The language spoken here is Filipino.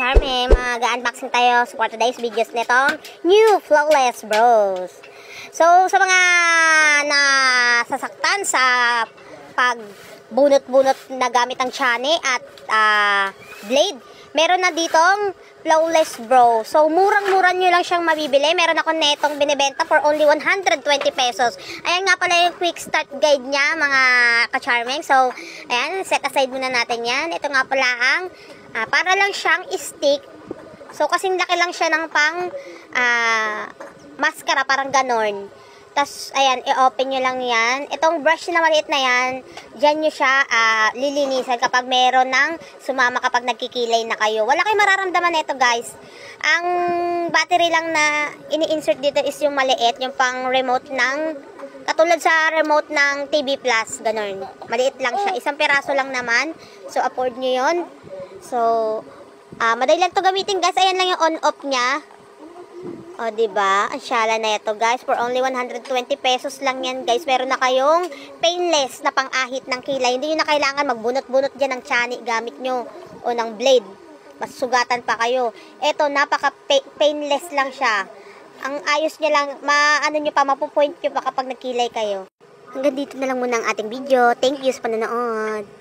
ka-charming, mag-unboxing tayo for today's videos nitong new Flawless Bros. So, sa mga nasasaktan sa pagbunot-bunot na gamit ang chani at blade, meron na ditong Flawless Bro. So, murang-mura nyo lang siyang mabibili. Meron ako netong binibenta for only 120 pesos. Ayan nga pala yung quick start guide niya, mga ka-charming. So, ayan, set aside muna natin yan. Ito nga pala ang, para lang siyang stick. So, kasing laki lang siya ng pang maskara, parang ganon. Tapos, ayan, i-open nyo lang yan. Itong brush na maliit na yan, dyan nyo siya lilinisan kapag meron ng sumama kapag nagkikilay na kayo. Wala kayong mararamdaman nito, guys. Ang battery lang na ini-insert dito is yung maliit, yung pang remote ng, katulad sa remote ng TV Plus, ganun. Maliit lang siya. Isang piraso lang naman. So, afford nyo yun. So, madali lang to gamitin, guys. Ayan lang yung on-off niya. O, diba? Ang syala na ito, guys. For only 120 pesos lang yan, guys. Meron na kayong painless na pang-ahit ng kilay. Hindi nyo na kailangan magbunot-bunot dyan ng chani gamit nyo o ng blade. Mas sugatan pa kayo. Ito, napaka-painless lang siya. Ang ayos niya lang, nyo pa, mapupoint nyo pa kapag nagkilay kayo. Hanggang dito na lang muna ang ating video. Thank you sa panonood.